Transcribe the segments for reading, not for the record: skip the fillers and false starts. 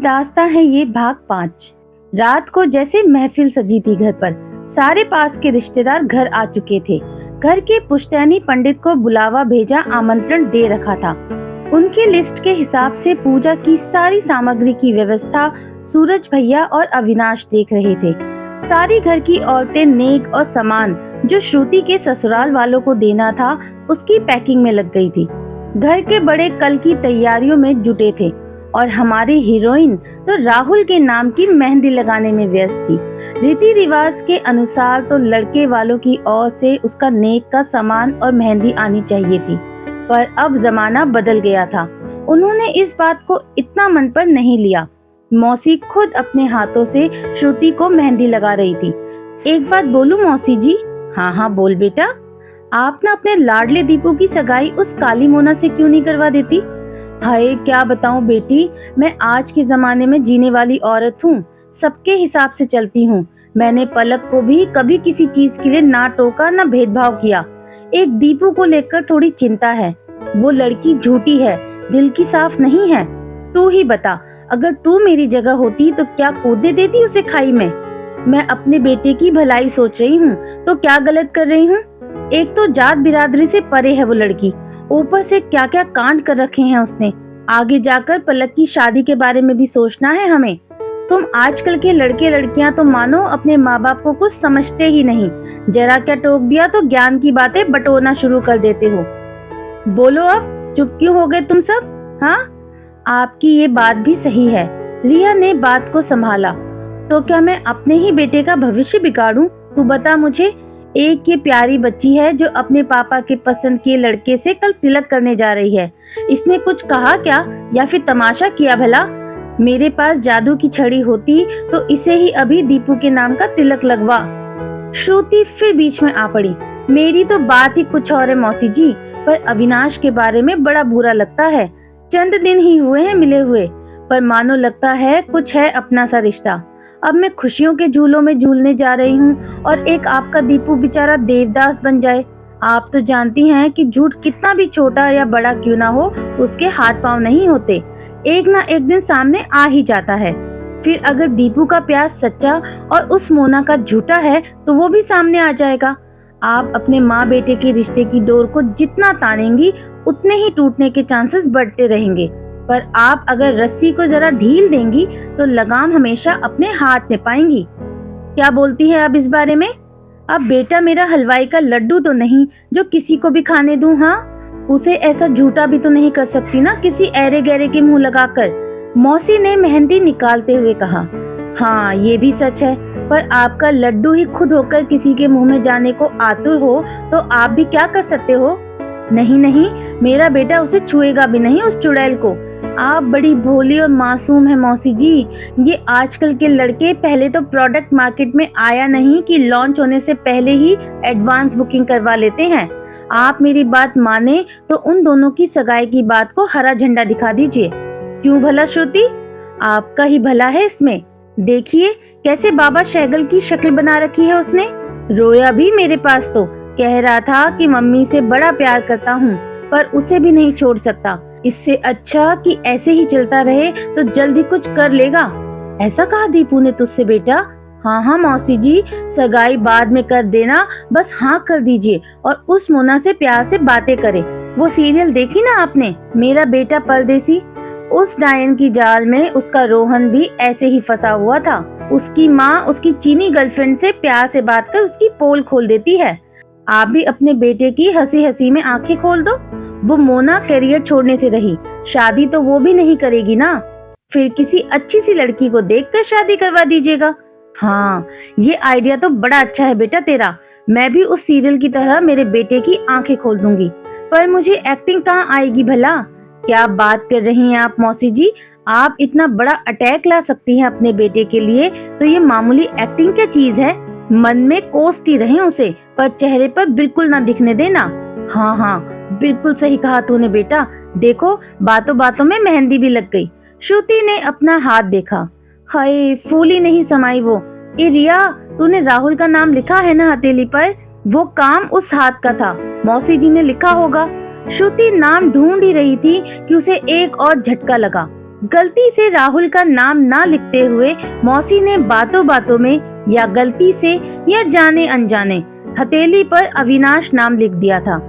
दास्तां है ये भाग 5। रात को जैसे महफिल सजी थी घर पर। सारे पास के रिश्तेदार घर आ चुके थे। घर के पुश्तैनी पंडित को बुलावा भेजा, आमंत्रण दे रखा था। उनकी लिस्ट के हिसाब से पूजा की सारी सामग्री की व्यवस्था सूरज भैया और अविनाश देख रहे थे। सारी घर की औरतें नेक और सामान जो श्रुति के ससुराल वालों को देना था उसकी पैकिंग में लग गई थी। घर के बड़े कल की तैयारियों में जुटे थे और हमारी हीरोइन तो राहुल के नाम की मेहंदी लगाने में व्यस्त थी। रीति रिवाज के अनुसार तो लड़के वालों की ओर से उसका नेक का सामान और मेहंदी आनी चाहिए थी, पर अब जमाना बदल गया था। उन्होंने इस बात को इतना मन पर नहीं लिया। मौसी खुद अपने हाथों से श्रुति को मेहंदी लगा रही थी। एक बात बोलूं मौसी जी? हाँ हाँ बोल बेटा। आप ना अपने लाडले दीपू की सगाई उस काली मोना से क्यों नहीं करवा देती? हाय क्या बताऊं बेटी, मैं आज के जमाने में जीने वाली औरत हूँ, सबके हिसाब से चलती हूँ। मैंने पलक को भी कभी किसी चीज के लिए ना टोका ना भेदभाव किया। एक दीपू को लेकर थोड़ी चिंता है। वो लड़की झूठी है, दिल की साफ नहीं है। तू ही बता, अगर तू मेरी जगह होती तो क्या कूदने देती उसे खाई में? मैं अपने बेटे की भलाई सोच रही हूँ तो क्या गलत कर रही हूँ? एक तो जात बिरादरी से परे है वो लड़की, ऊपर से क्या क्या कांड कर रखे हैं उसने। आगे जाकर पलक की शादी के बारे में भी सोचना है हमें। तुम आजकल के लड़के लड़कियां तो मानो अपने माँ बाप को कुछ समझते ही नहीं। जरा क्या टोक दिया तो ज्ञान की बातें बटोरना शुरू कर देते हो। बोलो अब, चुप क्यों हो गए तुम सब? हाँ, आपकी ये बात भी सही है। रिया ने बात को संभाला। तो क्या मैं अपने ही बेटे का भविष्य बिगाड़ूं? तू बता मुझे। एक ये प्यारी बच्ची है जो अपने पापा के पसंद के लड़के से कल तिलक करने जा रही है। इसने कुछ कहा क्या या फिर तमाशा किया भला? मेरे पास जादू की छड़ी होती तो इसे ही अभी दीपू के नाम का तिलक लगवा। श्रुति फिर बीच में आ पड़ी। मेरी तो बात ही कुछ और है मौसी जी, पर अविनाश के बारे में बड़ा बुरा लगता है। चंद दिन ही हुए हैं मिले हुए, पर मानो लगता है कुछ है अपना सा रिश्ता। अब मैं खुशियों के झूलों में झूलने जा रही हूँ और एक आपका दीपू बेचारा देवदास बन जाए। आप तो जानती हैं कि झूठ कितना भी छोटा या बड़ा क्यों ना हो, उसके हाथ पांव नहीं होते, एक ना एक दिन सामने आ ही जाता है। फिर अगर दीपू का प्यार सच्चा और उस मोना का झूठा है तो वो भी सामने आ जाएगा। आप अपने माँ बेटे के रिश्ते की डोर को जितना तानेंगी उतने ही टूटने के चांसेस बढ़ते रहेंगे, पर आप अगर रस्सी को जरा ढील देंगी तो लगाम हमेशा अपने हाथ में पाएंगी। क्या बोलती है अब इस बारे में? अब बेटा मेरा हलवाई का लड्डू तो नहीं जो किसी को भी खाने दूं। हाँ, उसे ऐसा झूठा भी तो नहीं कर सकती ना किसी ऐरे गहरे के मुंह लगाकर। मौसी ने मेहंदी निकालते हुए कहा। हाँ ये भी सच है, पर आपका लड्डू ही खुद होकर किसी के मुंह में जाने को आतुर हो तो आप भी क्या कर सकते हो? नहीं नहीं, मेरा बेटा उसे छुएगा भी नहीं, उस चुड़ैल को। आप बड़ी भोली और मासूम है मौसी जी। ये आजकल के लड़के पहले तो प्रोडक्ट मार्केट में आया नहीं कि लॉन्च होने से पहले ही एडवांस बुकिंग करवा लेते हैं। आप मेरी बात माने तो उन दोनों की सगाई की बात को हरा झंडा दिखा दीजिए। क्यों भला श्रुति? आपका ही भला है इसमें। देखिए कैसे बाबा शैगल की शक्ल बना रखी है उसने। रोया भी मेरे पास तो कह रहा था कि मम्मी से बड़ा प्यार करता हूँ पर उसे भी नहीं छोड़ सकता। इससे अच्छा कि ऐसे ही चलता रहे तो जल्दी कुछ कर लेगा। ऐसा कहा दीपू ने तुझसे बेटा? हाँ हाँ मौसी जी, सगाई बाद में कर देना, बस हाँ कर दीजिए और उस मोना से प्यार से बातें करे। वो सीरियल देखी ना आपने, मेरा बेटा परदेसी? उस डायन की जाल में उसका रोहन भी ऐसे ही फंसा हुआ था। उसकी माँ उसकी चीनी गर्लफ्रेंड से प्यार से बात कर उसकी पोल खोल देती है। आप भी अपने बेटे की हंसी हंसी में आंखें खोल दो। वो मोना करियर छोड़ने से रही, शादी तो वो भी नहीं करेगी ना। फिर किसी अच्छी सी लड़की को देखकर शादी करवा दीजिएगा। हाँ ये आइडिया तो बड़ा अच्छा है बेटा तेरा। मैं भी उस सीरियल की तरह मेरे बेटे की आंखें खोल दूंगी। पर मुझे एक्टिंग कहाँ आएगी भला? क्या बात कर रही हैं आप मौसी जी? आप इतना बड़ा अटैक ला सकती हैं अपने बेटे के लिए तो ये मामूली एक्टिंग क्या चीज है? मन में कोसती रहे उसे, पर चेहरे पर बिल्कुल ना दिखने देना। हाँ हाँ बिल्कुल सही कहा तूने बेटा। देखो बातों बातों में मेहंदी भी लग गई। श्रुति ने अपना हाथ देखा। हाय फूली नहीं समाई वो। ए रिया, तूने राहुल का नाम लिखा है ना हथेली पर? वो काम उस हाथ का था, मौसी जी ने लिखा होगा। श्रुति नाम ढूंढ ही रही थी कि उसे एक और झटका लगा। गलती से राहुल का नाम ना लिखते हुए मौसी ने बातों बातों में या गलती से या जाने अनजाने हथेली पर अविनाश नाम लिख दिया था।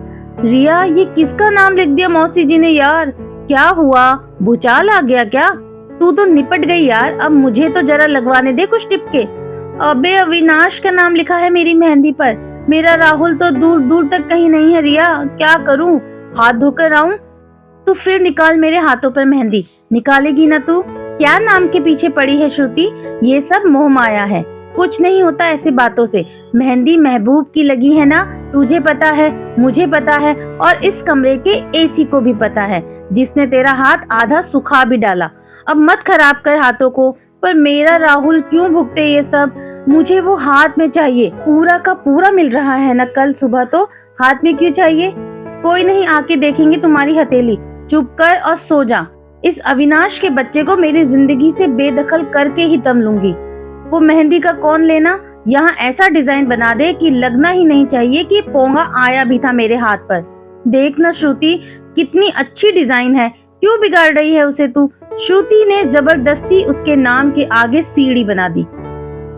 रिया, ये किसका नाम लिख दिया मौसी जी ने यार? क्या हुआ, भूचाल आ गया क्या? तू तो निपट गई यार, अब मुझे तो जरा लगवाने दे कुछ टिपके। अबे अविनाश का नाम लिखा है मेरी मेहंदी पर, मेरा राहुल तो दूर दूर तक कहीं नहीं है। रिया, क्या करूं, हाथ धोकर आऊं? तू फिर निकाल मेरे हाथों पर मेहंदी। निकालेगी ना तू? क्या नाम के पीछे पड़ी है श्रुति? ये सब मोह माया है, कुछ नहीं होता ऐसी बातों से। मेहंदी महबूब की लगी है ना, तुझे पता है, मुझे पता है और इस कमरे के एसी को भी पता है, जिसने तेरा हाथ आधा सुखा भी डाला। अब मत खराब कर हाथों को। पर मेरा राहुल क्यों भुगते ये सब? मुझे वो हाथ में चाहिए, पूरा का पूरा मिल रहा है ना कल सुबह, तो हाथ में क्यों चाहिए? कोई नहीं, आके देखेंगे तुम्हारी हथेली। चुप कर और सो जा। इस अविनाश के बच्चे को मेरी जिंदगी से बेदखल करके ही दम लूंगी। वो मेहंदी का कौन लेना, यहाँ ऐसा डिजाइन बना दे कि लगना ही नहीं चाहिए कि पोंगा आया भी था मेरे हाथ पर। देख ना श्रुति, कितनी अच्छी डिजाइन है, क्यों बिगाड़ रही है उसे तू? श्रुति ने जबरदस्ती उसके नाम के आगे सीढ़ी बना दी।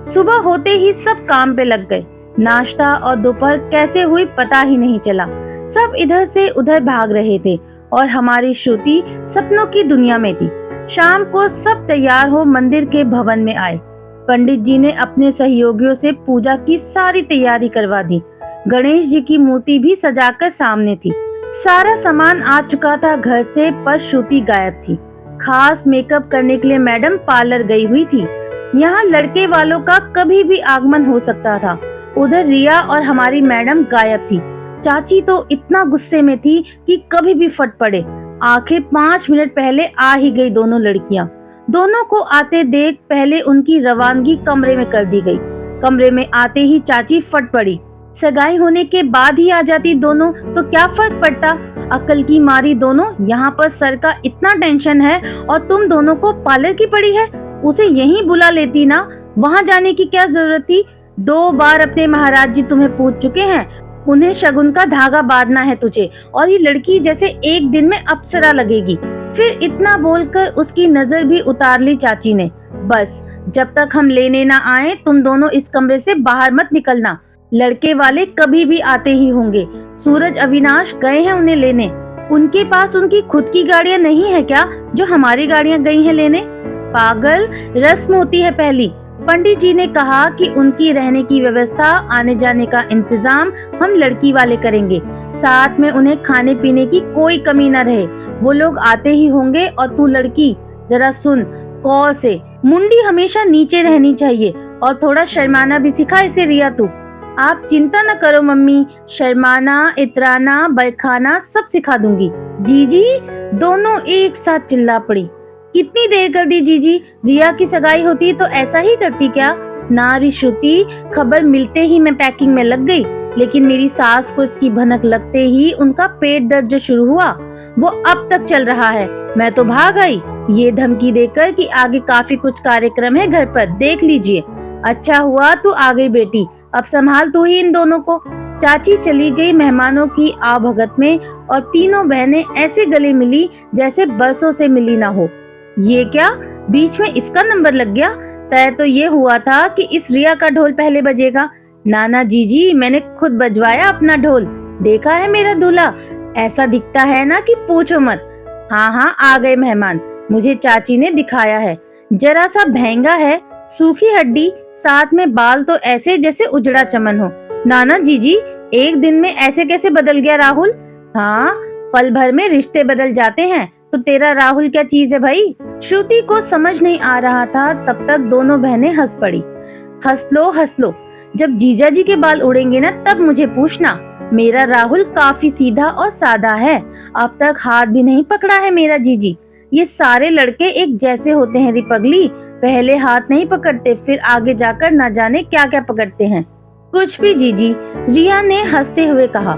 सुबह होते ही सब काम पे लग गए। नाश्ता और दोपहर कैसे हुई पता ही नहीं चला। सब इधर से उधर भाग रहे थे और हमारी श्रुति सपनों की दुनिया में थी। शाम को सब तैयार हो मंदिर के भवन में आए। पंडित जी ने अपने सहयोगियों से पूजा की सारी तैयारी करवा दी। गणेश जी की मूर्ति भी सजाकर सामने थी। सारा सामान आ चुका था घर से, पर श्रुति गायब थी। खास मेकअप करने के लिए मैडम पार्लर गई हुई थी। यहाँ लड़के वालों का कभी भी आगमन हो सकता था। उधर रिया और हमारी मैडम गायब थी। चाची तो इतना गुस्से में थी कि कभी भी फट पड़े। आखिर 5 मिनट पहले आ ही गई दोनों लड़कियां। दोनों को आते देख पहले उनकी रवानगी कमरे में कर दी गई। कमरे में आते ही चाची फट पड़ी। सगाई होने के बाद ही आ जाती दोनों तो क्या फर्क पड़ता? अकल की मारी दोनों, यहाँ पर सर का इतना टेंशन है और तुम दोनों को पार्लर की पड़ी है। उसे यहीं बुला लेती ना, वहाँ जाने की क्या जरूरत थी? 2 बार अपने महाराज जी तुम्हें पूछ चुके हैं, उन्हें शगुन का धागा बांधना है तुझे, और ये लड़की जैसे एक दिन में अप्सरा लगेगी। फिर इतना बोलकर उसकी नजर भी उतार ली चाची ने। बस, जब तक हम लेने ना आए तुम दोनों इस कमरे से बाहर मत निकलना। लड़के वाले कभी भी आते ही होंगे। सूरज अविनाश गए हैं उन्हें लेने। उनके पास उनकी खुद की गाड़ियां नहीं है क्या, जो हमारी गाड़ियां गई हैं लेने? पागल, रस्म होती है पहली। पंडित जी ने कहा कि उनकी रहने की व्यवस्था, आने जाने का इंतजाम हम लड़की वाले करेंगे। साथ में उन्हें खाने पीने की कोई कमी न रहे। वो लोग आते ही होंगे। और तू लड़की, जरा सुन, कौर से मुंडी हमेशा नीचे रहनी चाहिए और थोड़ा शर्माना भी सिखा इसे। रिया, तू आप चिंता न करो मम्मी, शर्माना, इतराना, बैखाना सब सिखा दूंगी। जीजी, दोनों एक साथ चिल्ला पड़ी। कितनी देर कर दी जीजी, रिया की सगाई होती तो ऐसा ही करती क्या? नारी श्रुति, खबर मिलते ही मैं पैकिंग में लग गई, लेकिन मेरी सास को इसकी भनक लगते ही उनका पेट दर्द जो शुरू हुआ वो अब तक चल रहा है। मैं तो भाग आई ये धमकी देकर कि आगे काफी कुछ कार्यक्रम है घर पर, देख लीजिए। अच्छा हुआ तू आ गई बेटी, अब संभाल तू ही इन दोनों को। चाची चली गई मेहमानों की आवभगत में और तीनों बहनें ऐसे गले मिली जैसे बरसों से मिली ना हो। ये क्या, बीच में इसका नंबर लग गया? तय तो ये हुआ था कि इस रिया का ढोल पहले बजेगा। नाना जीजी, मैंने खुद बजवाया अपना ढोल, देखा है मेरा दूल्हा, ऐसा दिखता है ना कि पूछो मत। हाँ हाँ, आ गए मेहमान, मुझे चाची ने दिखाया है। जरा सा महंगा है, सूखी हड्डी, साथ में बाल तो ऐसे जैसे उजड़ा चमन हो। नाना जीजी, एक दिन में ऐसे कैसे बदल गया राहुल? हाँ, पल भर में रिश्ते बदल जाते हैं, तो तेरा राहुल क्या चीज है भाई? श्रुति को समझ नहीं आ रहा था, तब तक दोनों बहनें हंस पड़ी। हंस लो हंस लो, जब जीजा जी के बाल उड़ेंगे ना तब मुझे पूछना। मेरा राहुल काफी सीधा और सादा है, अब तक हाथ भी नहीं पकड़ा है मेरा जीजी। ये सारे लड़के एक जैसे होते हैं रिपगली, पहले हाथ नहीं पकड़ते, फिर आगे जाकर न जाने क्या क्या पकड़ते हैं। कुछ भी जीजी, रिया ने हंसते हुए कहा।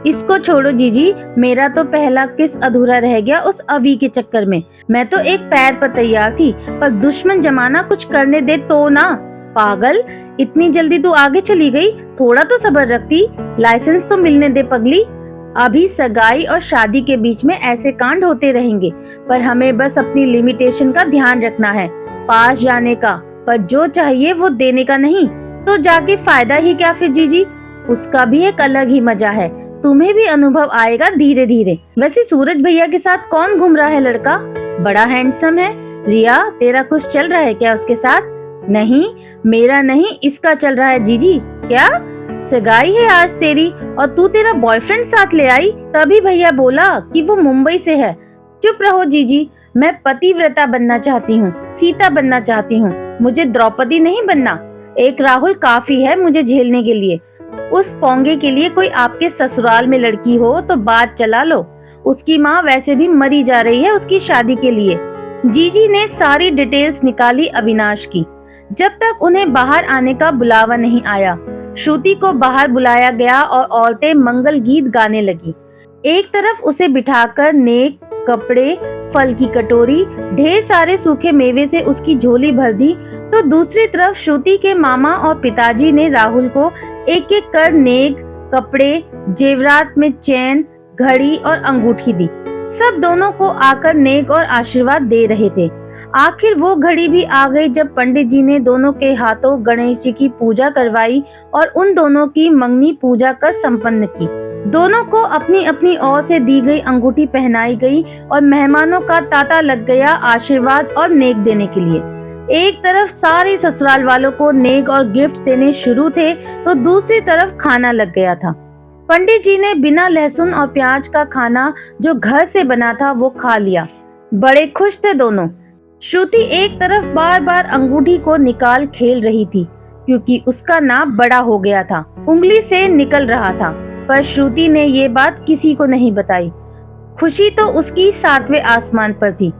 इसको छोड़ो जीजी, मेरा तो पहला किस अधूरा रह गया उस अवी के चक्कर में। मैं तो एक पैर पर तैयार थी, पर दुश्मन जमाना कुछ करने दे तो ना। पागल, इतनी जल्दी तू आगे चली गई, थोड़ा तो सब्र रखती, लाइसेंस तो मिलने दे पगली। अभी सगाई और शादी के बीच में ऐसे कांड होते रहेंगे, पर हमें बस अपनी लिमिटेशन का ध्यान रखना है, पास जाने का, पर जो चाहिए वो देने का नहीं। तो जाके फायदा ही क्या फिर जीजी, उसका भी एक अलग ही मजा है, तुम्हें भी अनुभव आएगा धीरे धीरे। वैसे सूरज भैया के साथ कौन घूम रहा है लड़का? बड़ा हैंडसम है। रिया, तेरा कुछ चल रहा है क्या उसके साथ? नहीं, मेरा नहीं, इसका चल रहा है जीजी। क्या सगाई है आज तेरी और तू तेरा बॉयफ्रेंड साथ ले आई? तभी भैया बोला कि वो मुंबई से है। चुप रहो जीजी, मैं पतिव्रता बनना चाहती हूँ, सीता बनना चाहती हूँ, मुझे द्रौपदी नहीं बनना। एक राहुल काफी है मुझे झेलने के लिए। उस पोंगे के लिए कोई आपके ससुराल में लड़की हो तो बात चला लो। उसकी माँ वैसे भी मरी जा रही है उसकी शादी के लिए। जीजी ने सारी डिटेल्स निकाली अविनाश की। जब तक उन्हें बाहर आने का बुलावा नहीं आया, श्रुति को बाहर बुलाया गया और औरतें मंगल गीत गाने लगी। एक तरफ उसे बिठाकर नेक, कपड़े, फल की कटोरी, ढेर सारे सूखे मेवे से उसकी झोली भर दी, तो दूसरी तरफ श्रुति के मामा और पिताजी ने राहुल को एक एक कर नेक, कपड़े, जेवरात में चैन, घड़ी और अंगूठी दी। सब दोनों को आकर नेक और आशीर्वाद दे रहे थे। आखिर वो घड़ी भी आ गई जब पंडित जी ने दोनों के हाथों गणेश जी की पूजा करवाई और उन दोनों की मंगनी पूजा कर संपन्न की। दोनों को अपनी अपनी ओर से दी गई अंगूठी पहनाई गई और मेहमानों का तांता लग गया आशीर्वाद और नेक देने के लिए। एक तरफ सारे ससुराल वालों को नेक और गिफ्ट देने शुरू थे, तो दूसरी तरफ खाना लग गया था। पंडित जी ने बिना लहसुन और प्याज का खाना जो घर से बना था वो खा लिया। बड़े खुश थे दोनों। श्रुति एक तरफ बार बार अंगूठी को निकाल खेल रही थी, क्योंकि उसका नाप बड़ा हो गया था, उंगली से निकल रहा था। पर श्रुति ने ये बात किसी को नहीं बताई। खुशी तो उसकी 7वें आसमान पर थी।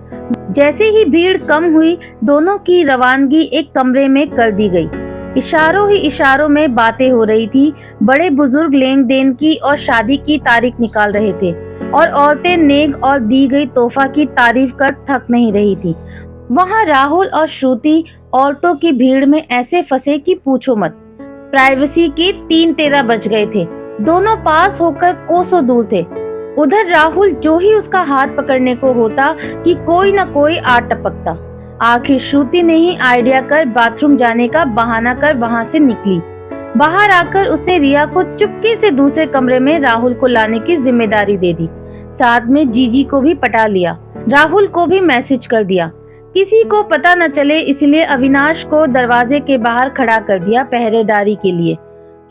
जैसे ही भीड़ कम हुई, दोनों की रवानगी एक कमरे में कर दी गई। इशारों ही इशारों में बातें हो रही थी। बड़े बुजुर्ग लेन देन की और शादी की तारीख निकाल रहे थे और औरतें नेक और दी गई तोहफा की तारीफ कर थक नहीं रही थी। वहाँ राहुल और श्रुति औरतों की भीड़ में ऐसे फंसे कि पूछो मत। प्राइवेसी के 3-13 बज गए थे। दोनों पास होकर कोसों दूर थे। उधर राहुल जो ही उसका हाथ पकड़ने को होता कि कोई न कोई आ टपकता। आखिर श्रुति ने ही आइडिया कर बाथरूम जाने का बहाना कर वहां से निकली। बाहर आकर उसने रिया को चुपके से दूसरे कमरे में राहुल को लाने की जिम्मेदारी दे दी। साथ में जीजी को भी पटा लिया। राहुल को भी मैसेज कर दिया। किसी को पता न चले इसलिए अविनाश को दरवाजे के बाहर खड़ा कर दिया पहरेदारी के लिए।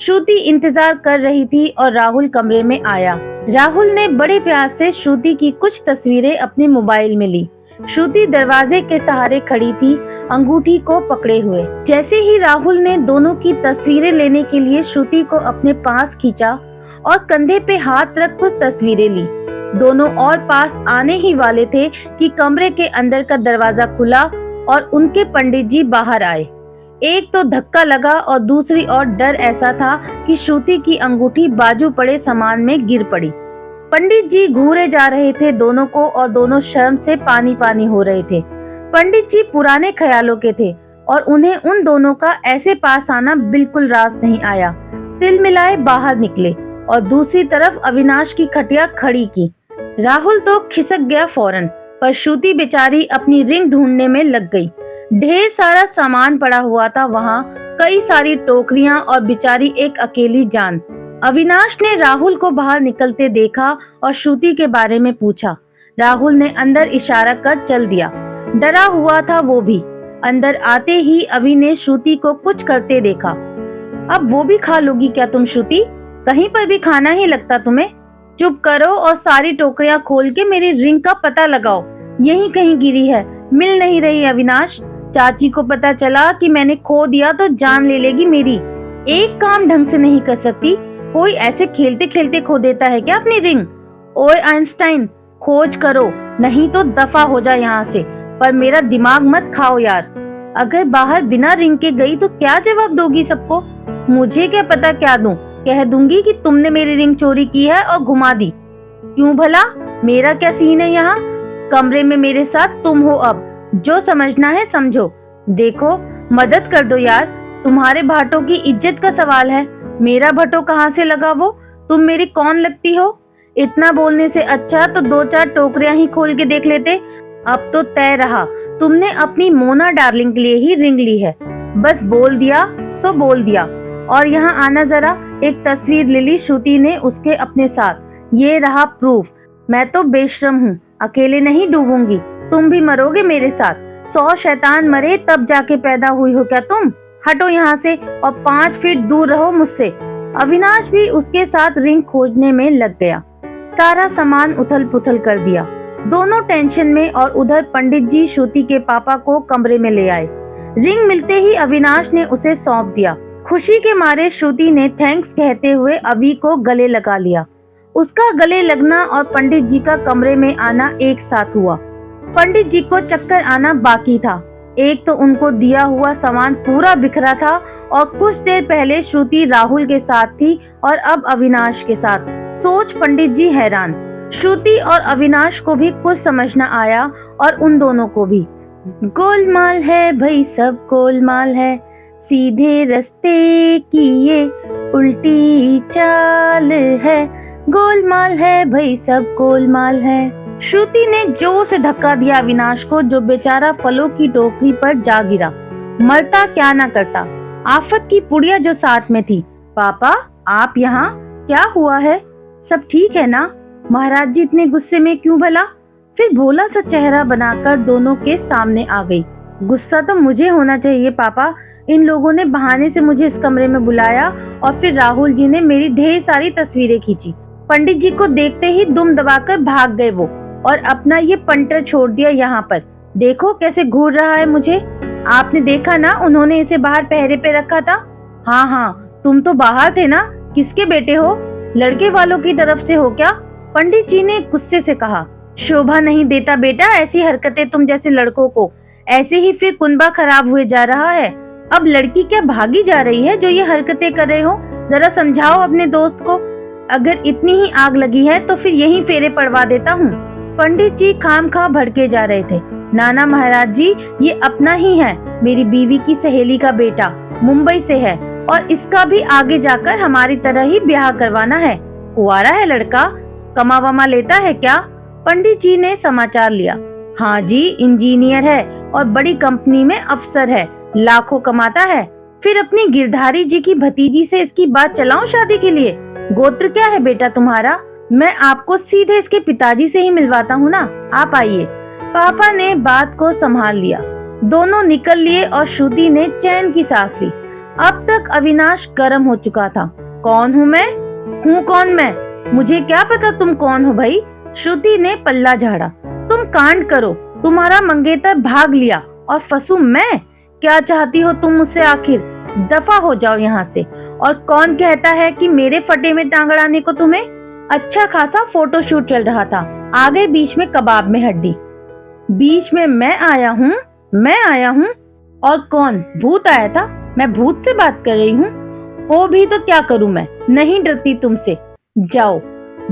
श्रुति इंतजार कर रही थी और राहुल कमरे में आया। राहुल ने बड़े प्यार से श्रुति की कुछ तस्वीरें अपने मोबाइल में ली। श्रुति दरवाजे के सहारे खड़ी थी, अंगूठी को पकड़े हुए। जैसे ही राहुल ने दोनों की तस्वीरें लेने के लिए श्रुति को अपने पास खींचा और कंधे पे हाथ रख कुछ तस्वीरें ली। दोनों और पास आने ही वाले थे कि कमरे के अंदर का दरवाजा खुला और उनके पंडित जी बाहर आए। एक तो धक्का लगा और दूसरी ओर डर ऐसा था कि श्रुति की अंगूठी बाजू पड़े सामान में गिर पड़ी। पंडित जी घूरे जा रहे थे दोनों को और दोनों शर्म से पानी पानी हो रहे थे। पंडित जी पुराने ख्यालों के थे और उन्हें उन दोनों का ऐसे पास आना बिल्कुल रास नहीं आया। तिल मिलाए बाहर निकले और दूसरी तरफ अविनाश की खटिया खड़ी की। राहुल तो खिसक गया फौरन, पर श्रुति बेचारी अपनी रिंग ढूंढने में लग गई। ढेर सारा सामान पड़ा हुआ था वहाँ, कई सारी टोकरियां और बेचारी एक अकेली जान। अविनाश ने राहुल को बाहर निकलते देखा और श्रुति के बारे में पूछा। राहुल ने अंदर इशारा कर चल दिया। डरा हुआ था वो भी। अंदर आते ही अवि ने श्रुति को कुछ करते देखा। अब वो भी खा लोगी क्या तुम श्रुति? कहीं पर भी खाना ही लगता तुम्हें। चुप करो और सारी टोकरियां खोल के मेरी रिंग का पता लगाओ। यहीं कहीं गिरी है, मिल नहीं रही। अविनाश, चाची को पता चला कि मैंने खो दिया तो जान ले लेगी मेरी। एक काम ढंग से नहीं कर सकती। कोई ऐसे खेलते खेलते खो देता है क्या अपनी रिंग? ओए आइंस्टाइन, खोज करो, नहीं तो दफा हो जा यहाँ से। पर मेरा दिमाग मत खाओ यार। अगर बाहर बिना रिंग के गई तो क्या जवाब दोगी सबको? मुझे क्या पता क्या दूं? कह दूंगी कि तुमने मेरी रिंग चोरी की है और घुमा दी। क्यों भला? मेरा क्या सीन है यहाँ? कमरे में मेरे साथ तुम हो। अब जो समझना है समझो। देखो, मदद कर दो यार, तुम्हारे भाटों की इज्जत का सवाल है। मेरा भट्टो कहाँ से लगा वो? तुम मेरी कौन लगती हो? इतना बोलने से अच्छा तो 2-4 टोकरियां ही खोल के देख लेते। अब तो तय रहा, तुमने अपनी मोना डार्लिंग के लिए ही रिंग ली है। बस बोल दिया सो बोल दिया। और यहाँ आना जरा, एक तस्वीर ले ली श्रुति ने उसके अपने साथ। ये रहा प्रूफ। मैं तो बेशरम हूँ, अकेले नहीं डूबूंगी, तुम भी मरोगे मेरे साथ। 100 शैतान मरे तब जाके पैदा हुई हो क्या तुम? हटो यहाँ से और 5 फीट दूर रहो मुझसे। अविनाश भी उसके साथ रिंग खोजने में लग गया। सारा सामान उथल पुथल कर दिया। दोनों टेंशन में, और उधर पंडित जी श्रुति के पापा को कमरे में ले आए। रिंग मिलते ही अविनाश ने उसे सौंप दिया। खुशी के मारे श्रुति ने थैंक्स कहते हुए अवि को गले लगा लिया। उसका गले लगना और पंडित जी का कमरे में आना एक साथ हुआ। पंडित जी को चक्कर आना बाकी था। एक तो उनको दिया हुआ सामान पूरा बिखरा था, और कुछ देर पहले श्रुति राहुल के साथ थी और अब अविनाश के साथ। सोच पंडित जी हैरान। श्रुति और अविनाश को भी कुछ समझ न आया, और उन दोनों को भी। गोलमाल है भाई, सब गोलमाल है, सीधे रास्ते की ये उल्टी चाल है। गोलमाल है भाई, सब गोलमाल है। श्रुति ने जोर से धक्का दिया अविनाश को, जो बेचारा फलों की टोकरी पर जा गिरा। मरता क्या ना करता। आफत की पुड़िया जो साथ में थी। पापा आप यहाँ? क्या हुआ है? सब ठीक है ना? महाराज जी इतने गुस्से में क्यों भला? फिर भोला सा चेहरा बनाकर दोनों के सामने आ गई। गुस्सा तो मुझे होना चाहिए पापा। इन लोगों ने बहाने से मुझे इस कमरे में बुलाया, और फिर राहुल जी ने मेरी ढेर सारी तस्वीरें खींची। पंडित जी को देखते ही दुम दबाकर भाग गए वो, और अपना ये पंटर छोड़ दिया यहाँ पर। देखो कैसे घूर रहा है मुझे। आपने देखा ना, उन्होंने इसे बाहर पहरे पे रखा था। हाँ हाँ, तुम तो बाहर थे ना। किसके बेटे हो? लड़के वालों की तरफ से हो क्या? पंडित जी ने गुस्से से कहा। शोभा नहीं देता बेटा ऐसी हरकतें तुम जैसे लड़कों को। ऐसे ही फिर कुनबा खराब हुए जा रहा है। अब लड़की क्या भागी जा रही है जो ये हरकतें कर रहे हो? जरा समझाओ अपने दोस्त को। अगर इतनी ही आग लगी है तो फिर यहीं फेरे पड़वा देता हूँ। पंडित जी खामखा भड़के जा रहे थे। नाना महाराज जी, ये अपना ही है, मेरी बीवी की सहेली का बेटा, मुंबई से है, और इसका भी आगे जाकर हमारी तरह ही ब्याह करवाना है। कुंवारा है लड़का, कमा वमा लेता है क्या? पंडित जी ने समाचार लिया। हाँ जी, इंजीनियर है और बड़ी कंपनी में अफसर है, लाखों कमाता है। फिर अपनी गिरधारी जी की भतीजी से इसकी बात चलाऊं शादी के लिए? गोत्र क्या है बेटा तुम्हारा? मैं आपको सीधे इसके पिताजी से ही मिलवाता हूँ ना। आप आइए। पापा ने बात को संभाल लिया। दोनों निकल लिए और श्रुति ने चैन की सांस ली। अब तक अविनाश गर्म हो चुका था। कौन हूँ मैं? हूँ कौन मैं? मुझे क्या पता तुम कौन हो भाई? श्रुति ने पल्ला झाड़ा। तुम कांड करो, तुम्हारा मंगेतर भाग लिया और फंसू मैं? क्या चाहती हो तुम मुझसे आखिर? दफा हो जाओ यहाँ से। और कौन कहता है कि मेरे फटे में टांग अड़ाने को तुम्हें? अच्छा खासा फोटोशूट चल रहा था, आ गए बीच में कबाब में हड्डी। बीच में मैं आया हूँ? मैं आया हूँ? और कौन? भूत आया था? मैं भूत से बात कर रही हूँ? हो भी तो क्या करूँ मैं? नहीं डरती तुमसे। जाओ।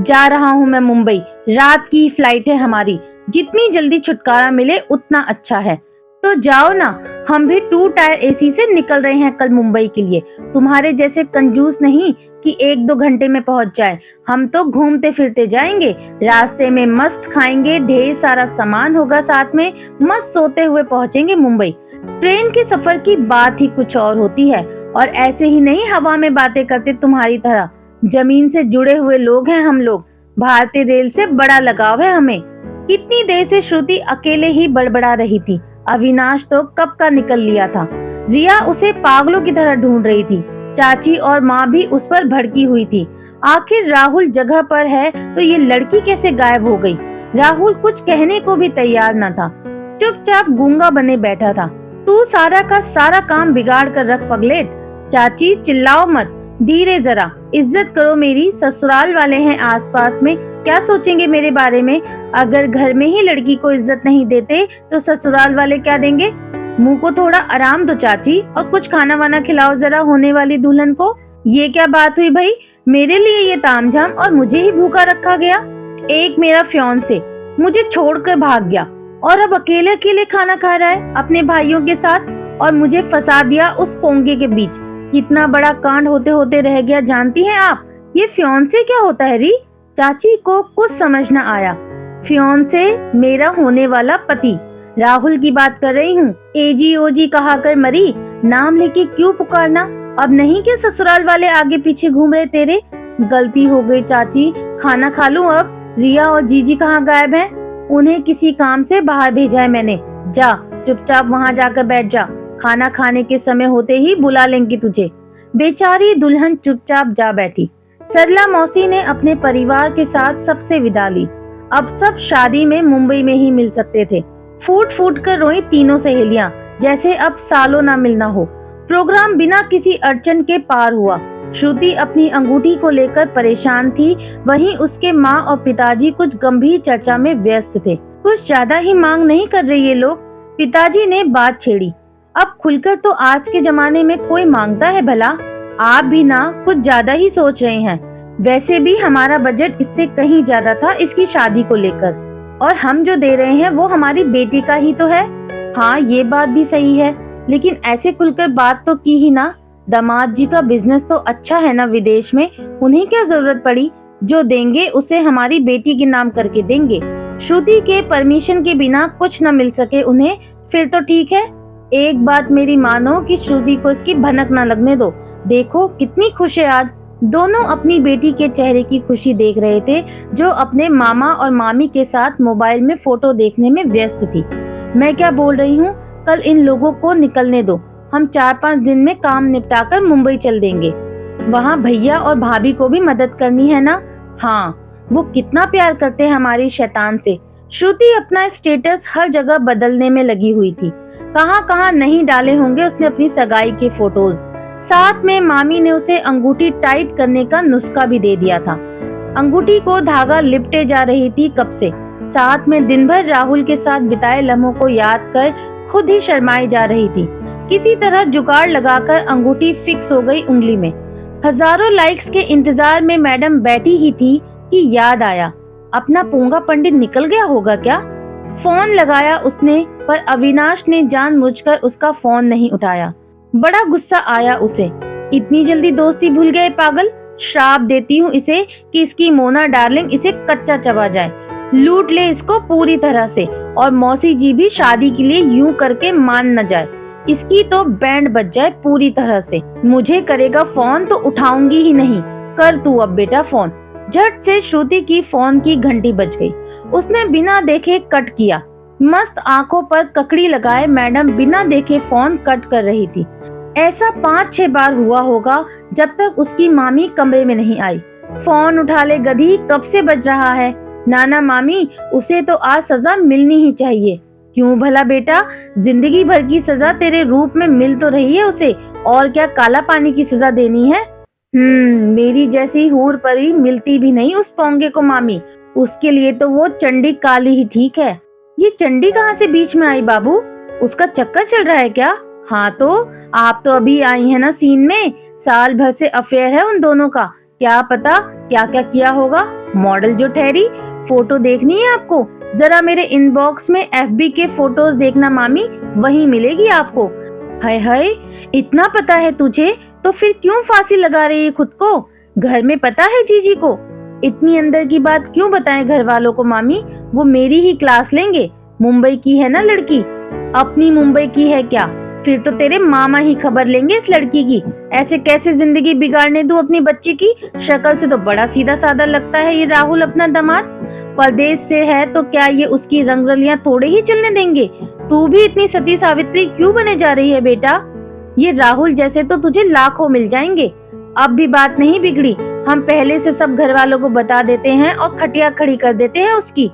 जा रहा हूँ मैं मुंबई, रात की ही फ्लाइट है हमारी। जितनी जल्दी छुटकारा मिले उतना अच्छा है। तो जाओ ना, हम भी 2 टायर एसी से निकल रहे हैं कल मुंबई के लिए। तुम्हारे जैसे कंजूस नहीं कि 1-2 घंटे में पहुंच जाए। हम तो घूमते फिरते जाएंगे, रास्ते में मस्त खाएंगे, ढेर सारा सामान होगा साथ में, मस्त सोते हुए पहुंचेंगे मुंबई। ट्रेन के सफर की बात ही कुछ और होती है, और ऐसे ही नहीं हवा में बातें करते तुम्हारी तरह। जमीन से जुड़े हुए लोग हैं हम लोग। भारतीय रेल से बड़ा लगाव है हमें। कितनी देर से श्रुति अकेले ही बड़बड़ा रही थी। अविनाश तो कब का निकल लिया था। रिया उसे पागलों की तरह ढूंढ रही थी। चाची और माँ भी उस पर भड़की हुई थी। आखिर राहुल जगह पर है तो ये लड़की कैसे गायब हो गई? राहुल कुछ कहने को भी तैयार न था, चुपचाप गूंगा बने बैठा था। तू सारा का सारा काम बिगाड़ कर रख पगलेट। चाची चिल्लाओ मत, धीरे जरा, इज्जत करो मेरी। ससुराल वाले हैं आसपास में, क्या सोचेंगे मेरे बारे में? अगर घर में ही लड़की को इज्जत नहीं देते तो ससुराल वाले क्या देंगे? मुंह को थोड़ा आराम दो चाची, और कुछ खाना वाना खिलाओ जरा होने वाली दुल्हन को। ये क्या बात हुई भाई? मेरे लिए ये तामझाम और मुझे ही भूखा रखा गया। एक मेरा फियांसे मुझे छोड़कर भाग गया और अब अकेले अकेले खाना खा रहा है अपने भाइयों के साथ, और मुझे फंसा दिया उस पोंगे के बीच। कितना बड़ा कांड होते होते रह गया जानती हैं आप? ये फियांसे क्या होता है री? चाची को कुछ समझ न आया। फियोंसे मेरा होने वाला पति, राहुल की बात कर रही हूँ। एजी ओजी कहा कर मरी, नाम लेके क्यों पुकारना? अब नहीं क्या ससुराल वाले आगे पीछे घूम रहे तेरे? गलती हो गई चाची, खाना खा लूं अब? रिया और जीजी कहाँ गायब हैं? उन्हें किसी काम से बाहर भेजा है मैंने। जा चुपचाप वहाँ जाकर बैठ जा, खाना खाने के समय होते ही बुला लेंगे तुझे। बेचारी दुल्हन चुपचाप जा बैठी। सरला मौसी ने अपने परिवार के साथ सबसे विदा ली। अब सब शादी में मुंबई में ही मिल सकते थे। फूट फूट कर रोई तीनों सहेलियां, जैसे अब सालों ना मिलना हो। प्रोग्राम बिना किसी अड़चन के पार हुआ। श्रुति अपनी अंगूठी को लेकर परेशान थी, वहीं उसके माँ और पिताजी कुछ गंभीर चर्चा में व्यस्त थे। कुछ ज्यादा ही मांग नहीं कर रहे ये लोग? पिताजी ने बात छेड़ी। अब खुलकर तो आज के जमाने में कोई मांगता है भला? आप भी ना कुछ ज्यादा ही सोच रहे हैं। वैसे भी हमारा बजट इससे कहीं ज्यादा था इसकी शादी को लेकर, और हम जो दे रहे हैं वो हमारी बेटी का ही तो है। हाँ ये बात भी सही है, लेकिन ऐसे खुलकर बात तो की ही ना। दामाद जी का बिजनेस तो अच्छा है ना विदेश में, उन्हें क्या जरूरत पड़ी? जो देंगे उसे हमारी बेटी के नाम करके देंगे। श्रुति के परमिशन के बिना कुछ न मिल सके उन्हें, फिर तो ठीक है। एक बात मेरी मानो कि श्रुति को इसकी भनक न लगने दो। देखो कितनी खुश है आज। दोनों अपनी बेटी के चेहरे की खुशी देख रहे थे, जो अपने मामा और मामी के साथ मोबाइल में फोटो देखने में व्यस्त थी। मैं क्या बोल रही हूँ, कल इन लोगों को निकलने दो, हम 4-5 दिन में काम निपटाकर मुंबई चल देंगे। वहाँ भैया और भाभी को भी मदद करनी है ना। हाँ, वो कितना प्यार करते हैं हमारी शैतान से। श्रुति अपना स्टेटस हर जगह बदलने में लगी हुई थी। कहाँ कहाँ नहीं डाले होंगे उसने अपनी सगाई के फोटोज। साथ में मामी ने उसे अंगूठी टाइट करने का नुस्खा भी दे दिया था। अंगूठी को धागा लिपटे जा रही थी कब से। साथ में दिन भर राहुल के साथ बिताए लम्हों को याद कर खुद ही शर्माई जा रही थी। किसी तरह जुगाड़ लगाकर अंगूठी फिक्स हो गई उंगली में। हजारों लाइक्स के इंतजार में मैडम बैठी ही थी कि याद आया, अपना पोंगा पंडित निकल गया होगा क्या? फोन लगाया उसने, पर अविनाश ने जानबूझकर उसका फोन नहीं उठाया। बड़ा गुस्सा आया उसे। इतनी जल्दी दोस्ती भूल गए पागल। श्राप देती हूँ इसे कि इसकी मोना डार्लिंग इसे कच्चा चबा जाए, लूट ले इसको पूरी तरह से, और मौसी जी भी शादी के लिए यूं करके मान न जाए। इसकी तो बैंड बज जाए पूरी तरह से। मुझे करेगा फोन तो उठाऊंगी ही नहीं। कर तू अब बेटा फोन। झट से श्रुति की फोन की घंटी बज गई। उसने बिना देखे कट किया। मस्त आंखों पर ककड़ी लगाए मैडम बिना देखे फोन कट कर रही थी। ऐसा 5-6 बार हुआ होगा जब तक उसकी मामी कमरे में नहीं आई। फोन उठा ले गधी, कब से बज रहा है? नाना मामी, उसे तो आज सजा मिलनी ही चाहिए। क्यों भला बेटा? जिंदगी भर की सजा तेरे रूप में मिल तो रही है उसे, और क्या काला पानी की सजा देनी है? मेरी जैसी हूर परी मिलती भी नहीं उस पोंगे को मामी। उसके लिए तो वो चंडी काली ही ठीक है। ये चंडी कहाँ से बीच में आई बाबू? उसका चक्कर चल रहा है क्या? हाँ तो आप तो अभी आई है ना सीन में। साल भर से अफेयर है उन दोनों का। क्या पता क्या क्या किया होगा। मॉडल जो ठहरी। फोटो देखनी है आपको? जरा मेरे इनबॉक्स में FB के फोटोज देखना मामी, वही मिलेगी आपको। हाय हाय, इतना पता है तुझे तो फिर क्यों फांसी लगा रही है खुद को? घर में पता है जीजी को? इतनी अंदर की बात क्यों बताएं घर वालों को मामी? वो मेरी ही क्लास लेंगे। मुंबई की है ना लड़की। अपनी मुंबई की है क्या? फिर तो तेरे मामा ही खबर लेंगे इस लड़की की। ऐसे कैसे जिंदगी बिगाड़ने दूं अपनी बच्ची की? शक्ल से तो बड़ा सीधा साधा लगता है ये राहुल अपना दामाद। परदेश से है तो क्या ये उसकी रंगरलियां थोड़े ही चलने देंगे? तू भी इतनी सती सावित्री क्यों बने जा रही है बेटा? ये राहुल जैसे तो तुझे लाखों मिल जाएंगे। अब भी बात नहीं बिगड़ी। हम पहले से सब घर वालों को बता देते हैं और खटिया खड़ी कर देते हैं उसकी।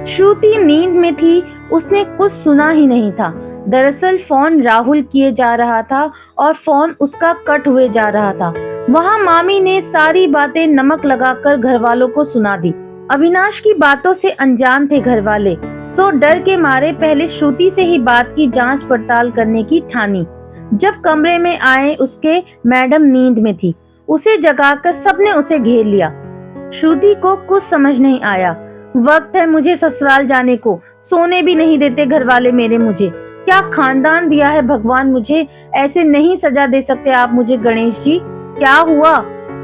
श्रुति नींद में थी, उसने कुछ सुना ही नहीं था। दरअसल फोन राहुल किए जा रहा था और फोन उसका कट हुए जा रहा था। वहाँ मामी ने सारी बातें नमक लगाकर घर वालों को सुना दी। अविनाश की बातों से अनजान थे घर वाले, सो डर के मारे पहले श्रुति से ही बात की जांच पड़ताल करने की ठानी। जब कमरे में आए उसके मैडम नींद में थी। उसे जगाकर सबने उसे घेर लिया। श्रुति को कुछ समझ नहीं आया। वक्त है मुझे ससुराल जाने को, सोने भी नहीं देते घर वाले मेरे मुझे। क्या खानदान दिया है भगवान मुझे, ऐसे नहीं सजा दे सकते आप मुझे गणेश जी। क्या हुआ?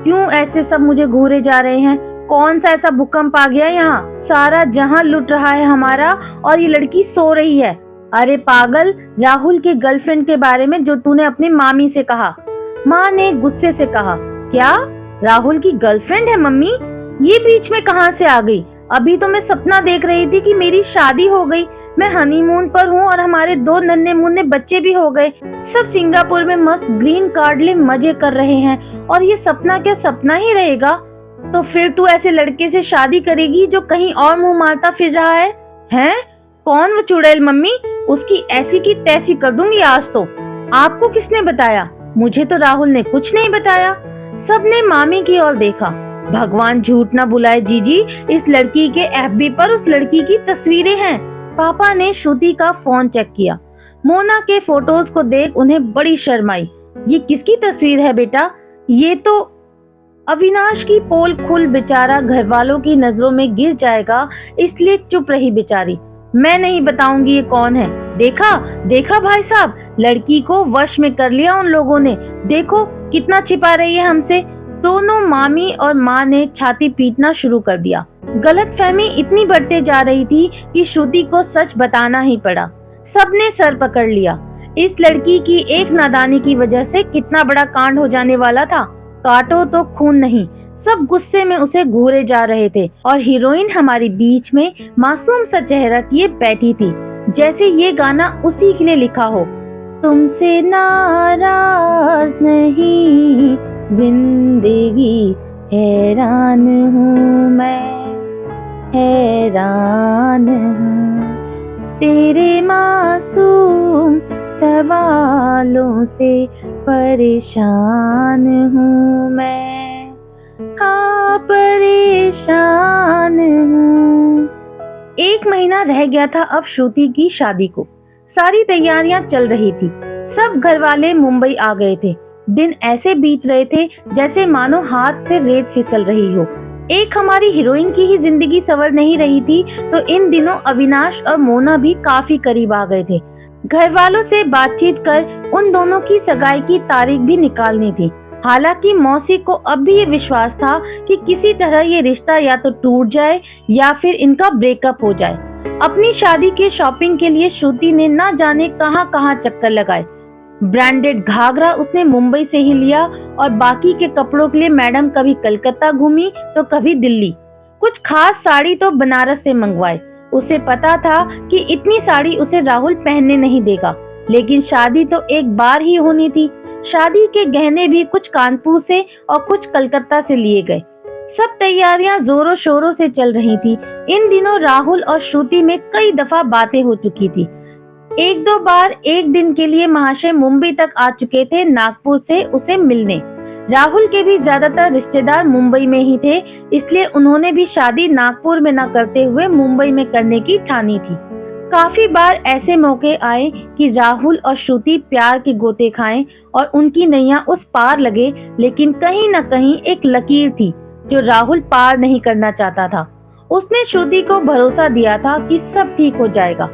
क्यों ऐसे सब मुझे घूरे जा रहे हैं? कौन सा ऐसा भूकंप आ गया यहाँ? सारा जहां लुट रहा है हमारा और ये लड़की सो रही है। अरे पागल, राहुल के गर्लफ्रेंड के बारे में जो तूने अपनी मामी से कहा। माँ ने गुस्से से कहा, क्या राहुल की गर्लफ्रेंड है मम्मी? ये बीच में कहाँ से आ गई? अभी तो मैं सपना देख रही थी कि मेरी शादी हो गई, मैं हनीमून पर हूँ और हमारे 2 नन्हे मुन्ने बच्चे भी हो गए। सब सिंगापुर में मस्त ग्रीन कार्ड ले मजे कर रहे हैं और ये सपना क्या सपना ही रहेगा? तो फिर तू ऐसे लड़के से शादी करेगी जो कहीं और मुंह मारता फिर रहा है? हैं? कौन वो चुड़ैल मम्मी? उसकी ऐसी की तैसी कर दूंगी आज तो। आपको किसने बताया? मुझे तो राहुल ने कुछ नहीं बताया। सबने मामी की ओर देखा। भगवान झूठ ना बुलाए जीजी, इस लड़की के एफबी पर उस लड़की की तस्वीरें हैं। पापा ने श्रुति का फोन चेक किया। मोना के फोटोज को देख उन्हें बड़ी शर्म आई। ये किसकी तस्वीर है बेटा? ये तो अविनाश की। पोल खुल बेचारा घर वालों की नजरों में गिर जाएगा, इसलिए चुप रही बेचारी। मैं नहीं बताऊंगी ये कौन है। देखा देखा भाई साहब, लड़की को वश में कर लिया उन लोगों ने। देखो कितना छिपा रही है हमसे। दोनों मामी और माँ ने छाती पीटना शुरू कर दिया। गलतफहमी इतनी बढ़ते जा रही थी कि श्रुति को सच बताना ही पड़ा। सबने सर पकड़ लिया। इस लड़की की एक नादानी की वजह से कितना बड़ा कांड हो जाने वाला था। काटो तो खून नहीं। सब गुस्से में उसे घूरे जा रहे थे और हीरोइन हमारी बीच में मासूम सा चेहरा किए बैठी थी, जैसे ये गाना उसी के लिए लिखा हो। तुमसे नाराज नहीं जिंदगी, हैरान हूँ मैं, हैरान हूँ तेरे मासूम सवालों से, परेशान हूँ मैं, हाँ परेशान हूँ। 1 महीना रह गया था अब श्रुति की शादी को। सारी तैयारियां चल रही थी। सब घर वाले मुंबई आ गए थे। दिन ऐसे बीत रहे थे जैसे मानो हाथ से रेत फिसल रही हो। एक हमारी हीरोइन की ही जिंदगी संवर नहीं रही थी, तो इन दिनों अविनाश और मोना भी काफी करीब आ गए थे। घर वालों से बातचीत कर उन दोनों की सगाई की तारीख भी निकालनी थी। हालांकि मौसी को अब भी ये विश्वास था कि किसी तरह ये रिश्ता या तो टूट जाए या फिर इनका ब्रेकअप हो जाए। अपनी शादी के शॉपिंग के लिए श्रुति ने ना जाने कहां कहां चक्कर लगाए। ब्रांडेड घाघरा उसने मुंबई से ही लिया और बाकी के कपड़ों के लिए मैडम कभी कलकत्ता घूमी तो कभी दिल्ली। कुछ खास साड़ी तो बनारस से मंगवाए। उसे पता था कि इतनी साड़ी उसे राहुल पहनने नहीं देगा, लेकिन शादी तो एक बार ही होनी थी। शादी के गहने भी कुछ कानपुर से और कुछ कलकत्ता से लिए गए। सब तैयारियां जोरों शोरों से चल रही थी। इन दिनों राहुल और श्रुति में कई दफा बातें हो चुकी थी। 1-2 बार एक दिन के लिए महाशय मुंबई तक आ चुके थे नागपुर से उसे मिलने। राहुल के भी ज्यादातर रिश्तेदार मुंबई में ही थे, इसलिए उन्होंने भी शादी नागपुर में न करते हुए मुंबई में करने की ठानी थी। काफी बार ऐसे मौके आए कि राहुल और श्रुति प्यार के गोते खाएं और उनकी नैया उस पार लगे, लेकिन कहीं न कहीं एक लकीर थी जो राहुल पार नहीं करना चाहता था। उसने श्रुति को भरोसा दिया था कि सब ठीक हो जाएगा।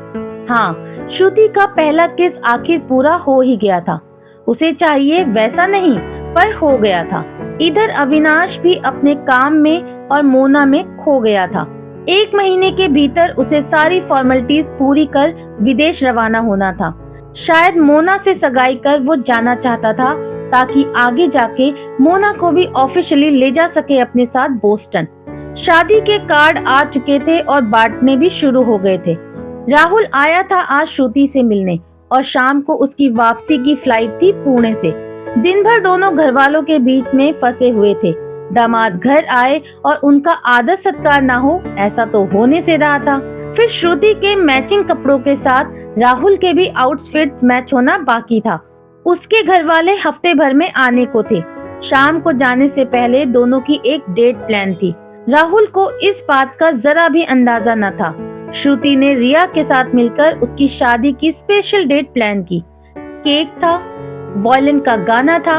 हाँ, श्रुति का पहला किस आखिर पूरा हो ही गया था। उसे चाहिए वैसा नहीं, पर हो गया था। इधर अविनाश भी अपने काम में और मोना में खो गया था। 1 महीने के भीतर उसे सारी फॉर्मेलिटीज पूरी कर विदेश रवाना होना था। शायद मोना से सगाई कर वो जाना चाहता था, ताकि आगे जाके मोना को भी ऑफिशियली ले जा सके अपने साथ बोस्टन। शादी के कार्ड आ चुके थे और बांटने भी शुरू हो गए थे। राहुल आया था आज श्रुति से मिलने और शाम को उसकी वापसी की फ्लाइट थी पुणे से। दिन भर दोनों घर वालों के बीच में फंसे हुए थे। दामाद घर आए और उनका आदर सत्कार ना हो, ऐसा तो होने से रहा था। फिर श्रुति के मैचिंग कपड़ों के साथ राहुल के भी आउटफिट्स मैच होना बाकी था। उसके घर वाले हफ्ते भर में आने को थे। शाम को जाने से पहले दोनों की एक डेट प्लान थी। राहुल को इस बात का जरा भी अंदाजा न था। श्रुति ने रिया के साथ मिलकर उसकी शादी की स्पेशल डेट प्लान की। केक था, वायलिन का गाना था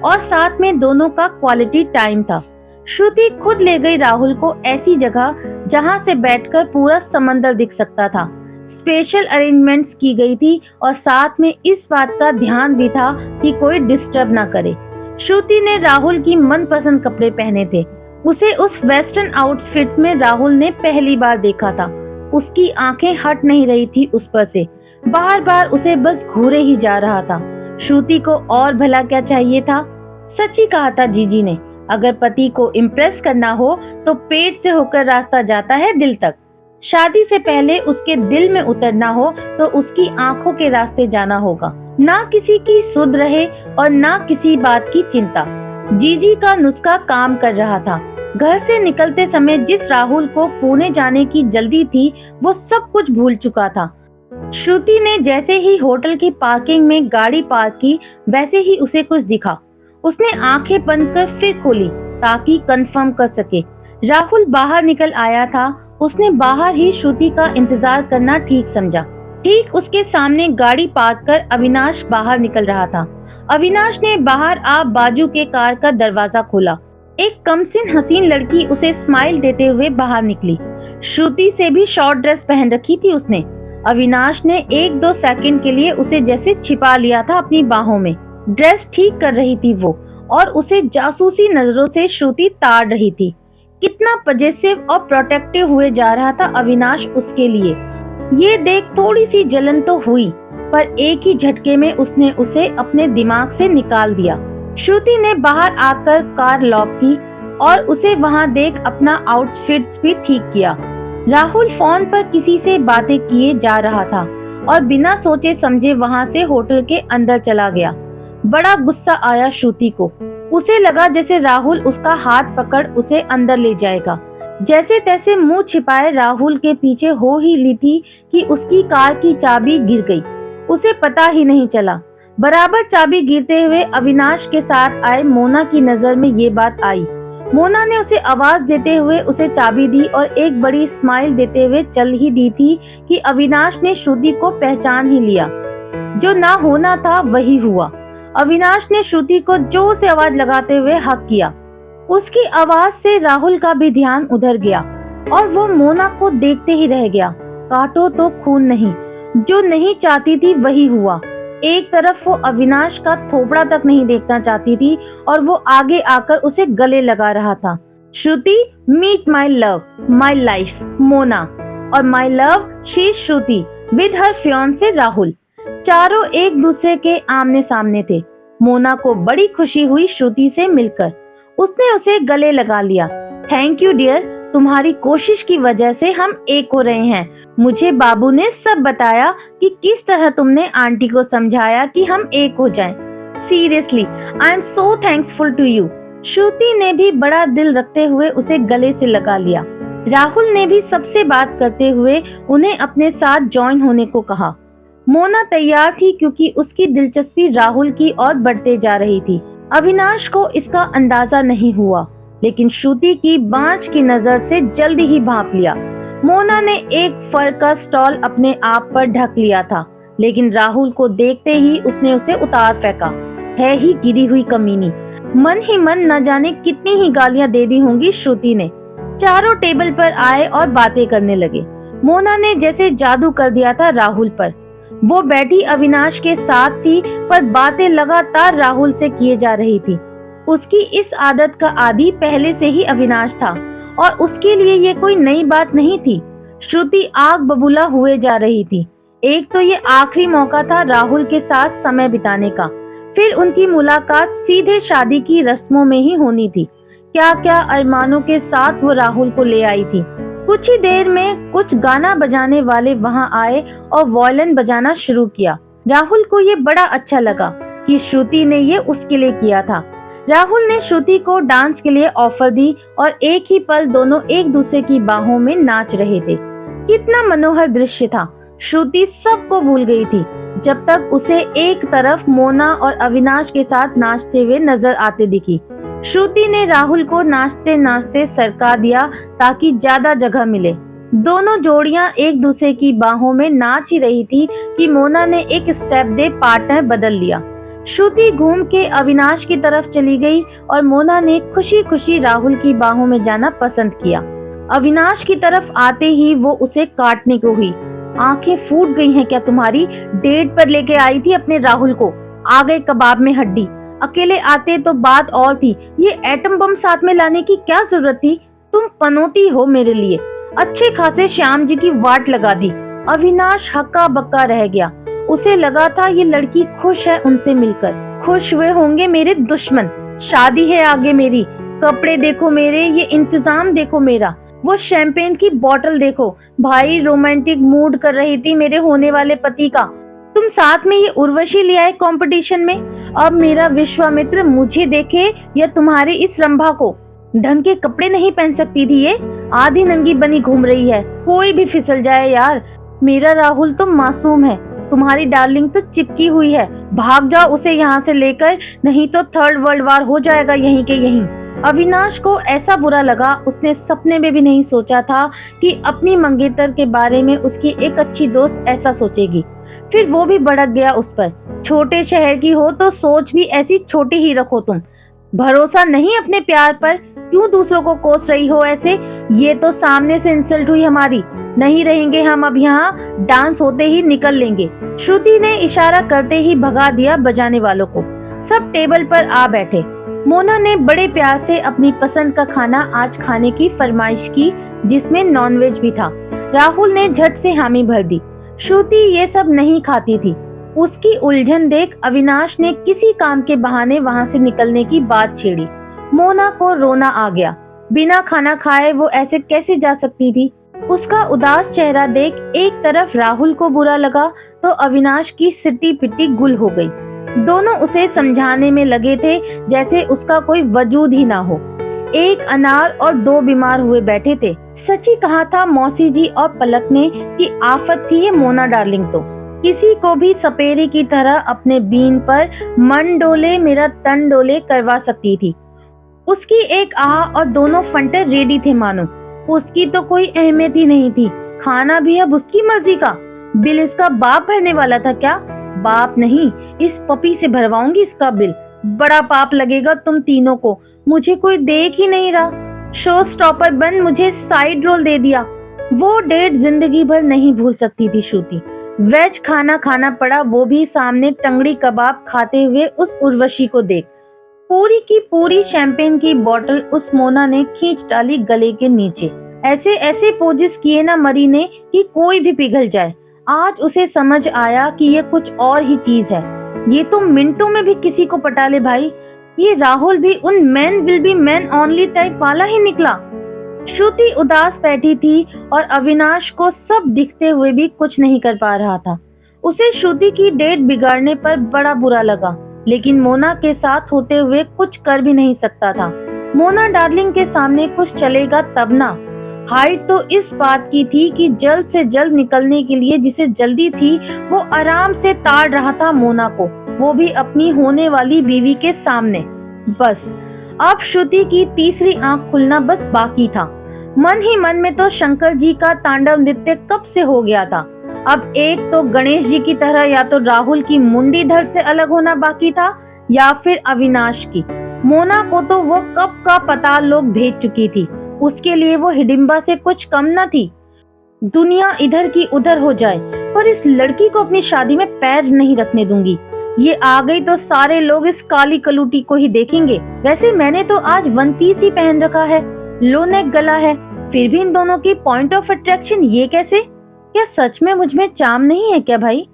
और साथ में दोनों का क्वालिटी टाइम था। श्रुति खुद ले गई राहुल को ऐसी जगह जहां से बैठकर पूरा समंदर दिख सकता था। स्पेशल अरेंजमेंट्स की गई थी और साथ में इस बात का ध्यान भी था कि कोई डिस्टर्ब ना करे। श्रुति ने राहुल की मनपसंद कपड़े पहने थे। उसे उस वेस्टर्न आउटफिट में राहुल ने पहली बार देखा था। उसकी आंखें हट नहीं रही थी उस पर से, बार बार उसे बस घूरे ही जा रहा था। श्रुति को और भला क्या चाहिए था। सच्ची कहा था जीजी ने, अगर पति को इम्प्रेस करना हो तो पेट से होकर रास्ता जाता है दिल तक। शादी से पहले उसके दिल में उतरना हो तो उसकी आंखों के रास्ते जाना होगा। ना किसी की सुध रहे और ना किसी बात की चिंता। जीजी का नुस्खा काम कर रहा था। घर से निकलते समय जिस राहुल को पुणे जाने की जल्दी थी, वो सब कुछ भूल चुका था। श्रुति ने जैसे ही होटल की पार्किंग में गाड़ी पार्क की, वैसे ही उसे कुछ दिखा। उसने आंखें बंद कर फिर खोली ताकि कंफर्म कर सके। राहुल बाहर निकल आया था। उसने बाहर ही श्रुति का इंतजार करना ठीक समझा। ठीक उसके सामने गाड़ी पार्क कर अविनाश बाहर निकल रहा था। अविनाश ने बाहर आ बाजू के कार का दरवाजा खोला। एक कमसिन हसीन लड़की उसे स्माइल देते हुए बाहर निकली। श्रुति से भी शॉर्ट ड्रेस पहन रखी थी उसने। अविनाश ने 1-2 सेकंड के लिए उसे जैसे छिपा लिया था अपनी बाहों में। ड्रेस ठीक कर रही थी वो, और उसे जासूसी नजरों से श्रुति ताड़ रही थी। कितना पजेसिव और प्रोटेक्टिव हुए जा रहा था अविनाश उसके लिए। ये देख थोड़ी सी जलन तो हुई, पर एक ही झटके में उसने उसे अपने दिमाग से निकाल दिया। श्रुति ने बाहर आकर कार लॉक की और उसे वहां देख अपना आउटफिट्स भी ठीक किया। राहुल फोन पर किसी से बातें किए जा रहा था और बिना सोचे समझे वहां से होटल के अंदर चला गया। बड़ा गुस्सा आया श्रुति को। उसे लगा जैसे राहुल उसका हाथ पकड़ उसे अंदर ले जाएगा। जैसे तैसे मुंह छिपाए राहुल के पीछे हो ही ली थी कि उसकी कार की चाबी गिर गई। उसे पता ही नहीं चला। बराबर चाबी गिरते हुए अविनाश के साथ आए मोना की नजर में ये बात आई। मोना ने उसे आवाज देते हुए उसे चाबी दी और एक बड़ी स्माइल देते हुए चल ही दी थी कि अविनाश ने श्रुति को पहचान ही लिया। जो ना होना था वही हुआ। अविनाश ने श्रुति को जोर से आवाज लगाते हुए हक किया। उसकी आवाज से राहुल का भी ध्यान उधर गया और वो मोना को देखते ही रह गया। काटो तो खून नहीं। जो नहीं चाहती थी वही हुआ। एक तरफ वो अविनाश का थोपड़ा तक नहीं देखना चाहती थी और वो आगे आकर उसे गले लगा रहा था। Shruti, meet my love, my life, Mona. और my love, she Shruti with her fiancee Rahul. चारों एक दूसरे के आमने सामने थे। मोना को बड़ी खुशी हुई श्रुति से मिलकर। उसने उसे गले लगा लिया। थैंक यू डियर, तुम्हारी कोशिश की वजह से हम एक हो रहे हैं। मुझे बाबू ने सब बताया कि किस तरह तुमने आंटी को समझाया कि हम एक हो जाएं। Seriously, I am so thankful to you. Shruti ने भी बड़ा दिल रखते हुए उसे गले से लगा लिया। राहुल ने भी सबसे बात करते हुए उन्हें अपने साथ ज्वाइन होने को कहा। मोना तैयार थी क्योंकि उसकी दिलचस्पी राहुल की ओर बढ़ते जा रही थी। अविनाश को इसका अंदाजा नहीं हुआ, लेकिन श्रुति की बांझ की नजर से जल्दी ही भांप लिया। मोना ने एक फल का स्टॉल अपने आप पर ढक लिया था, लेकिन राहुल को देखते ही उसने उसे उतार फेंका। है ही गिरी हुई कमीनी। मन ही मन न जाने कितनी ही गालियां दे दी होंगी श्रुति ने। चारों टेबल पर आए और बातें करने लगे। मोना ने जैसे जादू कर दिया था राहुल पर। वो बैठी अविनाश के साथ थी, पर बातें लगातार राहुल से किए जा रही थी। उसकी इस आदत का आदी पहले से ही अविनाश था और उसके लिए ये कोई नई बात नहीं थी। श्रुति आग बबूला हुए जा रही थी। एक तो ये आखिरी मौका था राहुल के साथ समय बिताने का, फिर उनकी मुलाकात सीधे शादी की रस्मों में ही होनी थी। क्या क्या अरमानों के साथ वो राहुल को ले आई थी। कुछ ही देर में कुछ गाना बजाने वाले वहां आए और वॉयलिन बजाना शुरू किया। राहुल को ये बड़ा अच्छा लगा कि श्रुति ने ये उसके लिए किया था। राहुल ने श्रुति को डांस के लिए ऑफर दी और एक ही पल दोनों एक दूसरे की बाहों में नाच रहे थे। कितना मनोहर दृश्य था। श्रुति सबको भूल गई थी जब तक उसे एक तरफ मोना और अविनाश के साथ नाचते हुए नजर आते दिखी। श्रुति ने राहुल को नाचते नाचते सरका दिया ताकि ज्यादा जगह मिले। दोनों जोड़ियां एक दूसरे की बाहों में नाच ही रही थी कि मोना ने एक स्टेप दे पार्टनर बदल लिया। श्रुति घूम के अविनाश की तरफ चली गई और मोना ने खुशी खुशी राहुल की बाहों में जाना पसंद किया। अविनाश की तरफ आते ही वो उसे काटने को हुई। आंखें फूट गई हैं क्या तुम्हारी? डेट पर लेके आई थी अपने राहुल को, आ गए कबाब में हड्डी। अकेले आते तो बात और थी, ये एटम बम साथ में लाने की क्या जरूरत थी? तुम पनौती हो मेरे लिए। अच्छे खासे श्याम जी की वाट लगा दी। अविनाश हक्का बक्का रह गया। उसे लगा था ये लड़की खुश है उनसे मिलकर। खुश हुए होंगे मेरे दुश्मन। शादी है आगे मेरी, कपड़े देखो मेरे, ये इंतजाम देखो मेरा, वो शैंपेन की बोतल देखो। भाई रोमांटिक मूड कर रही थी मेरे होने वाले पति का। तुम साथ में ये उर्वशी ले आए कंपटीशन में। अब मेरा विश्वामित्र मुझे देखे या तुम्हारे इस रंभा को। ढंग के कपड़े नहीं पहन सकती थी ये, आधी नंगी बनी घूम रही है। कोई भी फिसल जाए यार। मेरा राहुल तो मासूम है, तुम्हारी डार्लिंग तो चिपकी हुई है। भाग जाओ उसे यहाँ से लेकर, नहीं तो थर्ड वर्ल्ड वार हो जाएगा यहीं के यहीं। अविनाश को ऐसा बुरा लगा, उसने सपने में भी नहीं सोचा था कि अपनी मंगेतर के बारे में उसकी एक अच्छी दोस्त ऐसा सोचेगी। फिर वो भी भड़क गया उस पर। छोटे शहर की हो तो सोच भी ऐसी छोटी ही रखो तुम। भरोसा नहीं अपने प्यार पर, क्यों दूसरों को कोस रही हो ऐसे? ये तो सामने से इंसल्ट हुई हमारी। नहीं रहेंगे हम अब यहाँ, डांस होते ही निकल लेंगे। श्रुति ने इशारा करते ही भगा दिया बजाने वालों को। सब टेबल पर आ बैठे। मोना ने बड़े प्यार से अपनी पसंद का खाना आज खाने की फरमाइश की, जिसमें नॉनवेज भी था। राहुल ने झट से हामी भर दी। श्रुति ये सब नहीं खाती थी। उसकी उलझन देख अविनाश ने किसी काम के बहाने वहां से निकलने की बात छेड़ी। मोना को रोना आ गया। बिना खाना खाए वो ऐसे कैसे जा सकती थी? उसका उदास चेहरा देख एक तरफ राहुल को बुरा लगा तो अविनाश की सिट्टी पिट्टी गुल हो गई। दोनों उसे समझाने में लगे थे जैसे उसका कोई वजूद ही ना हो। एक अनार और दो बीमार हुए बैठे थे। सच्ची कहा था मौसी जी और पलक ने कि आफत थी ये मोना डार्लिंग तो। किसी को भी सपेरे की तरह अपने बीन पर मन डोले मेरा तन डोले करवा सकती थी। उसकी एक आह और दोनों फंटर रेडी थे मानो। उसकी तो कोई अहमियत ही नहीं थी। खाना भी अब उसकी मर्जी का। बिल इसका बाप भरने वाला था क्या? बाप नहीं, इस पपी से भरवाऊंगी इसका बिल। बड़ा पाप लगेगा तुम तीनों को। मुझे कोई देख ही नहीं रहा। शो स्टॉपर बन मुझे साइड रोल दे दिया। वो डेट जिंदगी भर नहीं भूल सकती थी श्रुति। वेज खाना खाना पड़ा, वो भी सामने टंगड़ी कबाब खाते हुए उस उर्वशी को देख। पूरी की पूरी शैंपेन की बोतल उस मोना ने खींच डाली गले के नीचे। ऐसे ऐसे पोजेस किए ना मरी ने कि कोई भी पिघल जाए। आज उसे समझ आया कि ये कुछ और ही चीज है। ये तो मिनटों में भी किसी को पटा ले भाई। ये राहुल भी उन man will be man only type वाला ही निकला। श्रुति उदास बैठी थी और अविनाश को सब दिखते हुए भी कुछ नहीं कर पा रहा था। उसे श्रुति की डेट बिगाड़ने पर बड़ा बुरा लगा, लेकिन मोना के साथ होते हुए कुछ कर भी नहीं सकता था। मोना डार्लिंग के सामने कुछ चलेगा तब ना। हाइट तो इस बात की थी कि जल्द से जल्द निकलने के लिए जिसे जल्दी थी वो आराम से ताड़ रहा था मोना को, वो भी अपनी होने वाली बीवी के सामने। बस अब श्रुति की तीसरी आंख खुलना बस बाकी था। मन ही मन में तो शंकर जी का तांडव नृत्य कब से हो गया था। अब एक तो गणेश जी की तरह या तो राहुल की मुंडी धड़ से अलग होना बाकी था या फिर अविनाश की। मोना को तो वो कब का पता लोग भेज चुकी थी। उसके लिए वो हिडिंबा से कुछ कम न थी। दुनिया इधर की उधर हो जाए पर इस लड़की को अपनी शादी में पैर नहीं रखने दूंगी। ये आ गई तो सारे लोग इस काली कलूटी को ही देखेंगे। वैसे मैंने तो आज वन पीस ही पहन रखा है, लो नेक गला है, फिर भी इन दोनों की पॉइंट ऑफ अट्रैक्शन ये कैसे? क्या सच में मुझ में चाम नहीं है क्या भाई?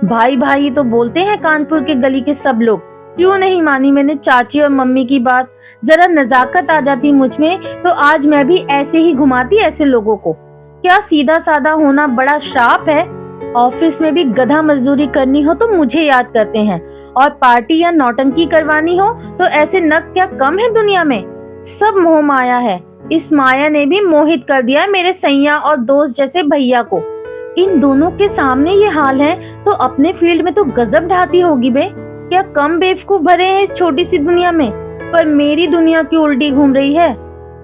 भाई भाई तो बोलते हैं कानपुर के गली के सब लोग। क्यों नहीं मानी मैंने चाची और मम्मी की बात? जरा नजाकत आ जाती मुझ में तो आज मैं भी ऐसे ही घुमाती ऐसे लोगों को। क्या सीधा साधा होना बड़ा श्राप है? ऑफिस में भी गधा मजदूरी करनी हो तो मुझे याद करते हैं, और पार्टी या नौटंकी करवानी हो तो ऐसे नग क्या कम है दुनिया में? सब मोह माया है। इस माया ने भी मोहित कर दिया मेरे सैया और दोस्त जैसे भैया को। इन दोनों के सामने ये हाल है तो अपने फील्ड में तो गजब ढाती होगी बे। क्या कम बेवकूफ भरे हैं इस छोटी सी दुनिया में? पर मेरी दुनिया की उल्टी घूम रही है।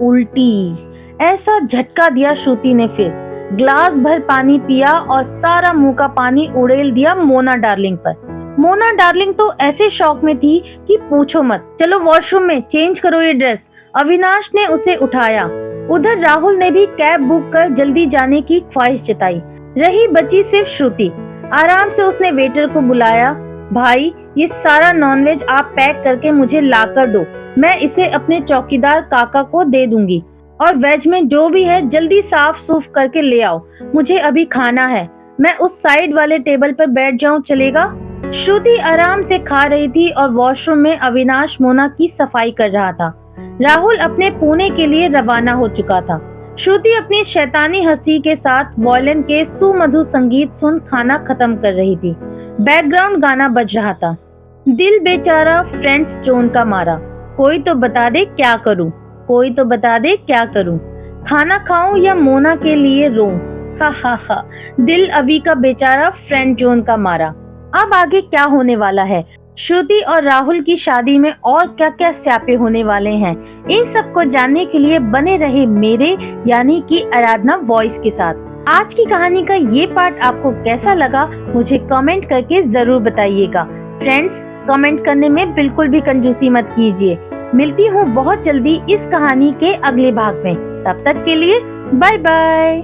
उल्टी ऐसा झटका दिया श्रुति ने। फिर ग्लास भर पानी पिया और सारा मुंह का पानी उड़ेल दिया मोना डार्लिंग पर। मोना डार्लिंग तो ऐसे शौक में थी कि पूछो मत। चलो वॉशरूम में चेंज करो ये ड्रेस। अविनाश ने उसे उठाया। उधर राहुल ने भी कैब बुक कर जल्दी जाने की ख्वाहिश जताई। रही बची सिर्फ श्रुति। आराम से उसने वेटर को बुलाया। भाई ये सारा नॉनवेज आप पैक करके मुझे ला कर दो, मैं इसे अपने चौकीदार काका को दे दूंगी। और वेज में जो भी है जल्दी साफ सूफ करके ले आओ, मुझे अभी खाना है। मैं उस साइड वाले टेबल पर बैठ जाऊं, चलेगा? श्रुति आराम से खा रही थी और वॉशरूम में अविनाश मोना की सफाई कर रहा था। राहुल अपने पुणे के लिए रवाना हो चुका था। श्रुति अपनी शैतानी हंसी के साथ वॉयलिन के सुमधुर संगीत सुन खाना खत्म कर रही थी। बैकग्राउंड गाना बज रहा था, दिल बेचारा फ्रेंड्स जोन का मारा, कोई तो बता दे क्या करूं, कोई तो बता दे क्या करूं, खाना खाऊं या मोना के लिए रोऊं, हा हा हा, दिल अभी का बेचारा फ्रेंड जोन का मारा। अब आगे क्या होने वाला है, श्रुति और राहुल की शादी में और क्या क्या स्यापे होने वाले हैं, इन सब को जानने के लिए बने रहे मेरे यानी कि आराधना वॉइस के साथ। आज की कहानी का ये पार्ट आपको कैसा लगा मुझे कमेंट करके जरूर बताइएगा। फ्रेंड्स, कमेंट करने में बिल्कुल भी कंजूसी मत कीजिए। मिलती हूँ बहुत जल्दी इस कहानी के अगले भाग में, तब तक के लिए बाय बाय।